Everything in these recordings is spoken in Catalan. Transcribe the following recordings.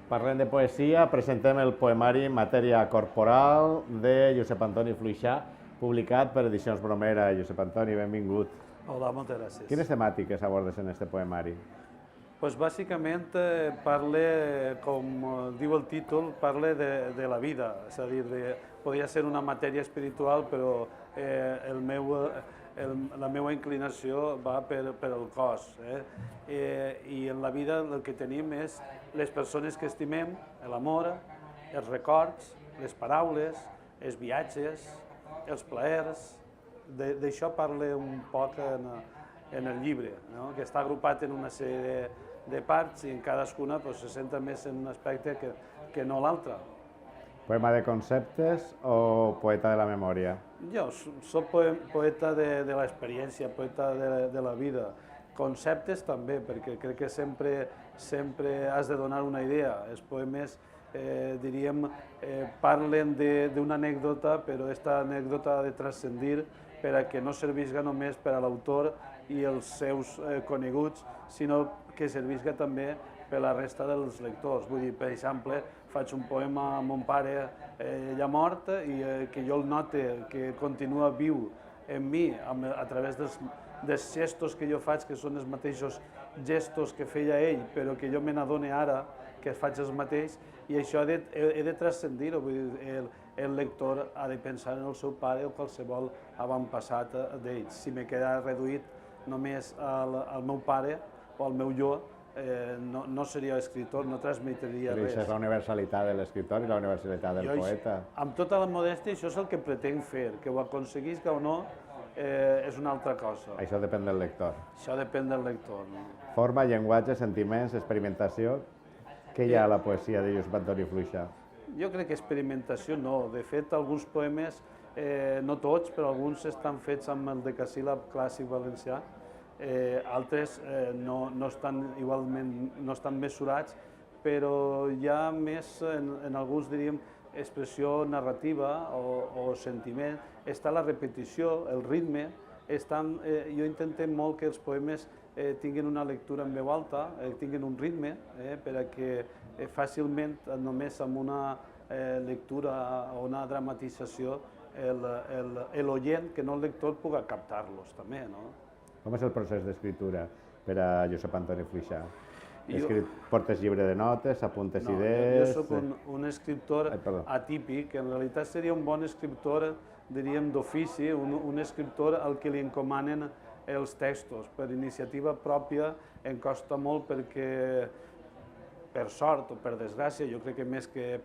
Parlem de poesia, presentem el poemari Matèria corporal de Josep Antoni Fluixà, publicat per Edicions Bromera. Josep Antoni, benvingut. Hola, moltes gràcies. Quines temàtiques abordes en este poemari? Pues bàsicament parla, com diu el títol, parla de la vida, és a dir, podria ser una matèria espiritual, però la meva inclinació va per el cos. I en la vida el que tenim és les persones que estimem, l'amor, els records, les paraules, els viatges, els plaers. D'això parla un poc en el llibre, que està agrupat en una sèrie de parts i en cadascuna se centra més en un aspecte que no l'altre. Poema de conceptes o poeta de la memòria? Jo soc poeta de l'experiència, poeta de la vida. Conceptes també, perquè crec que sempre has de donar una idea. Els poemes, diríem, parlen d'una anècdota, però aquesta anècdota ha de transcendir per a que no servisca només per a l'autor i els seus coneguts, sinó que servisca també per a la resta dels lectors. Vull dir, per exemple, faig un poema a mon pare ja mort i que jo el note que continua viu en mi a través dels gestos que jo faig, que són els mateixos gestos que feia ell, però que jo me n'adone ara que faig els mateixos, i això he de transcendir-ho. El lector ha de pensar en el seu pare o qualsevol avantpassat d'ell. Si me queda reduït només al meu pare o al meu jo, no seria escriptor, no transmetria res. Això és la universalitat de l'escriptor i la universalitat del poeta. Amb tota la modèstia, això és el que pretenc fer. Que ho aconseguisca o no és una altra cosa. Això depèn del lector. Això depèn del lector. Forma, llenguatge, sentiments, experimentació. Què hi ha a la poesia de Josep Antoni Fluixà? Jo crec que experimentació no. De fet, alguns poemes, no tots, però alguns estan fets amb el decasíl·lab clàssic valencià. Altres no estan mesurats, però hi ha més, en alguns diríem, expressió narrativa o sentiment. Està la repetició, el ritme. Jo intentem molt que els poemes tinguin una lectura en veu alta, tinguin un ritme, per a que fàcilment, només amb una lectura o una dramatització, l'oient, que no el lector, pugui captar-los també. Com és el procés d'escriptura per a Josep Antoni Fluixà? Portes llibre de notes, apuntes idees... Jo soc un escriptor atípic, que en realitat seria un bon escriptor, diríem, d'ofici, un escriptor al que li encomanen els textos. Per iniciativa pròpia em costa molt perquè, per sort o per desgràcia, jo crec que més que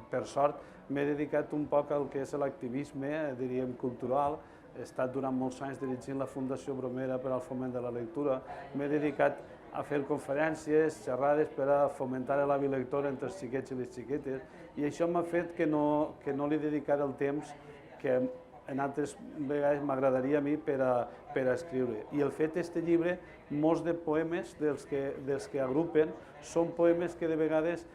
per sort, m'he dedicat un poc al que és l'activisme, diríem, cultural. He estat durant molts anys dirigint la Fundació Bromera per al foment de la lectura. M'he dedicat a fer conferències, xerrades per a fomentar l'hàbit lector entre els xiquets i les xiquetes, i això m'ha fet que no li dedicara el temps que en altres vegades m'agradaria a mi per a escriure. I el fet d'aquest llibre, molts de poemes dels que agrupen són poemes que de vegades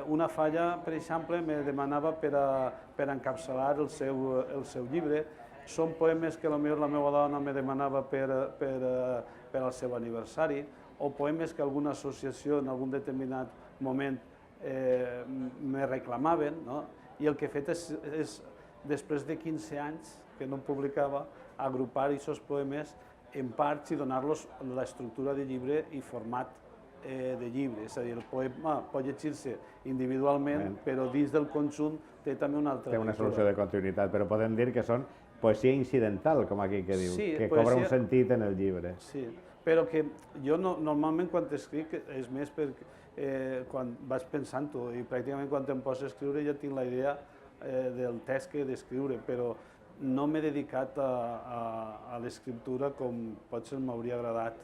una falla, per exemple, me demanava per encapçalar el seu llibre. Són poemes que potser la meva dona me demanava per al seu aniversari, o poemes que alguna associació en algun determinat moment me reclamaven, i el que he fet és, després de 15 anys que no publicava, agrupar aquests poemes en parts i donar-los l'estructura de llibre i format de llibre. És a dir, el poema pot llegir-se individualment, però dins del conjunt té també una altra... Té una solució de continuïtat, però podem dir que són poesia incidental, com aquí que diu, que cobra un sentit en el llibre. Sí, però que jo normalment quan escric és més quan vaig pensant-ho, i pràcticament quan em poso a escriure ja tinc la idea del text que he d'escriure, però no m'he dedicat a l'escriptura com potser m'hauria agradat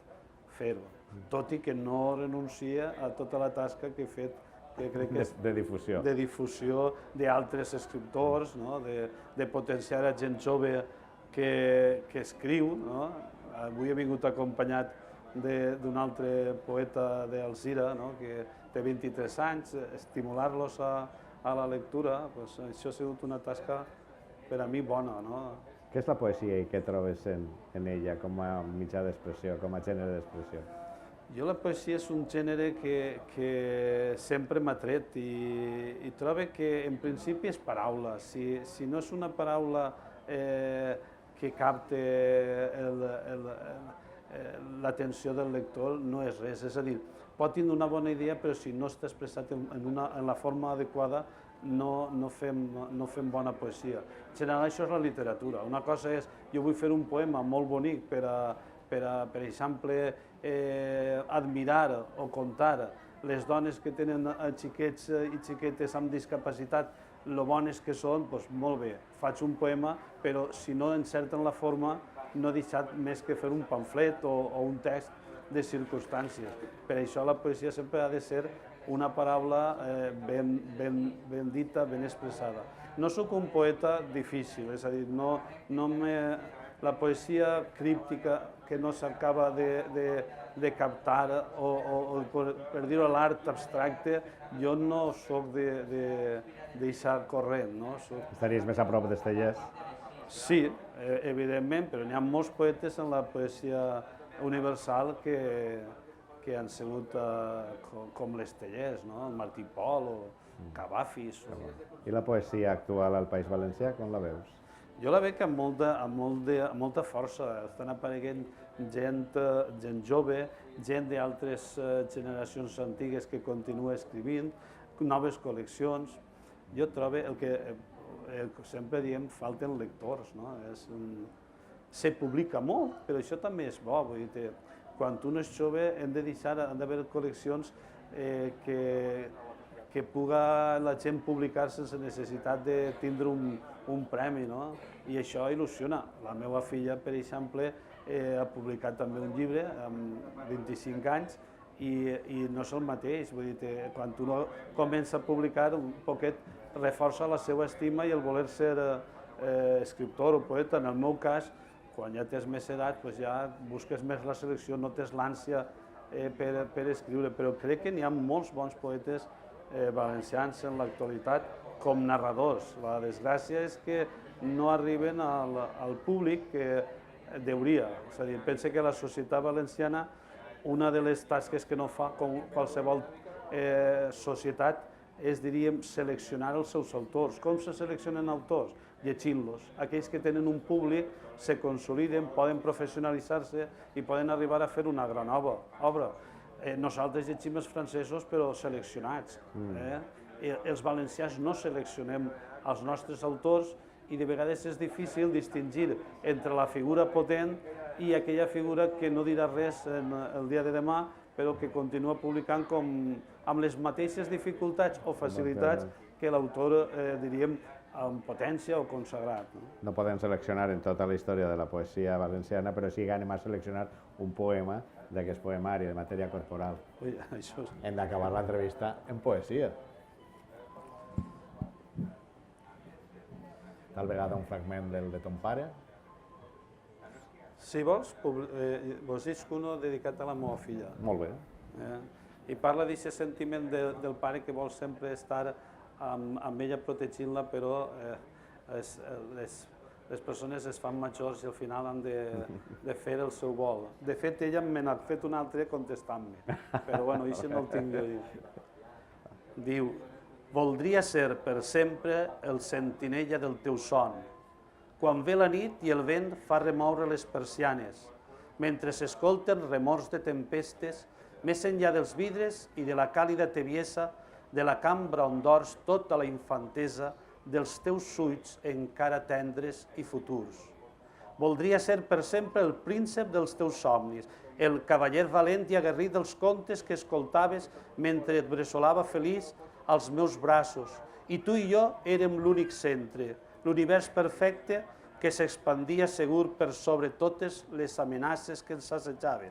fer-ho, tot i que no renuncia a tota la tasca que he fet, que crec que és de difusió d'altres escriptors, de potenciar a gent jove que escriu. Avui he vingut acompanyat d'un altre poeta d'Alzira, que té 23 anys, estimular-los a la lectura. Això ha sigut una tasca per a mi bona. Què és la poesia i què trobes en ella com a mitjà d'expressió, com a gènere d'expressió? Jo la poesia és un gènere que sempre m'ha tret i trobo que en principi és paraula. Si no és una paraula que capte l'atenció del lector, no és res. És a dir, pot tenir una bona idea, però si no està expressat en la forma adequada, no fem bona poesia. En general, això és la literatura. Una cosa és, jo vull fer un poema molt bonic per exemple, admirar o contar les dones que tenen xiquets i xiquetes amb discapacitat, lo bones que són, doncs molt bé, faig un poema, però si no encerten la forma, no he deixat més que fer un pamflet o un text de circumstàncies. Per això la poesia sempre ha de ser una paraula ben dita, ben expressada. No sóc un poeta difícil, és a dir, la poesia críptica que no s'acaba de captar o per dir-ho l'art abstracte, jo no soc d'això corrent. Estaries més a prop d'Estellés? Sí, evidentment, però n'hi ha molts poetes en la poesia universal que han sigut com l'Estellés, el Martí Pol o Cavafis. I la poesia actual al País Valencià, com la veus? Jo la veig amb molta força. Estan apareguent gent jove, gent d'altres generacions antigues que continua escrivint, noves col·leccions. Jo trobo el que sempre diem, falten lectors. Se publica molt, però això també és bo. Quan un és jove han d'haver col·leccions que puga la gent publicar sense necessitat de tindre un premi, i això il·lusiona. La meva filla, per exemple, ha publicat també un llibre amb 25 anys i no és el mateix. Quan un comença a publicar, un poquet reforça la seva estima i el voler ser escriptor o poeta. En el meu cas, quan ja tens més edat, ja busques més la selecció, no tens l'ànsia per escriure, però crec que n'hi ha molts bons poetes valencians en l'actualitat com narradors. La desgràcia és que no arriben al públic que deuria. És a dir, penso que la societat valenciana, una de les tasques que no fa com qualsevol societat és, diríem, seleccionar els seus autors. Com se seleccionen autors? Llegint-los. Aquells que tenen un públic se consoliden, poden professionalitzar-se i poden arribar a fer una gran obra. Nosaltres llegim els francesos, però seleccionats. Els valencians no seleccionem els nostres autors i de vegades és difícil distingir entre la figura potent i aquella figura que no dirà res el dia de demà, però que continua publicant amb les mateixes dificultats o facilitats que l'autor, diríem, amb potència o consagrat. No podem seleccionar en tota la història de la poesia valenciana, però sí que anem a seleccionar un poema d'aquest poemari de matèria corporal. Hem d'acabar l'entrevista en poesia. Tal vegada un fragment del de ton pare? Si vols, vos dic uno dedicat a la meva filla. Molt bé. I parla d'aquest sentiment del pare que vol sempre estar amb ella protegint-la, però les persones es fan majors i al final han de fer el seu vol. De fet, ella me n'ha fet un altre contestant-me, però bueno, això no el tinc jo. Diu: voldria ser per sempre el sentinella del teu son, quan ve la nit i el vent fa remoure les persianes, mentre s'escolten remors de tempestes més enllà dels vidres i de la càlida tebiesa de la cambra on dors tota la infantesa dels teus ulls encara tendres i futurs. Voldria ser per sempre el príncep dels teus somnis, el cavaller valent i aguerrit dels contes que escoltaves mentre et bressolava feliç als meus braços, i tu i jo érem l'únic centre, l'univers perfecte que s'expandia segur per sobre totes les amenaces que ens assetjaven.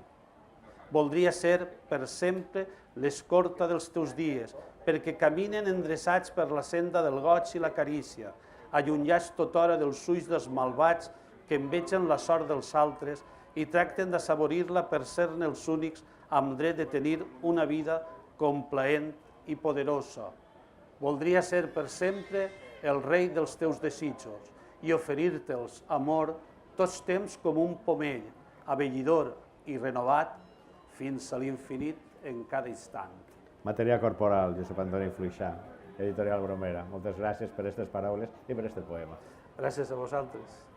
Voldria ser per sempre l'escorta dels teus dies, perquè caminen endreçats per la senda del goig i la carícia, allunyats tothora dels ulls dels malvats que envegen la sort dels altres i tracten d'assaborir-la per ser-ne els únics amb dret de tenir una vida complaent i poderosa. Voldria ser per sempre el rei dels teus desitjos i oferir-te'ls, amor, tots temps com un pomell, abellidor i renovat, fins a l'infinit en cada instant. Matèria corporal, Josep Antoni Fluixà, editorial Bromera. Moltes gràcies per aquestes paraules i per aquest poema. Gràcies a vosaltres.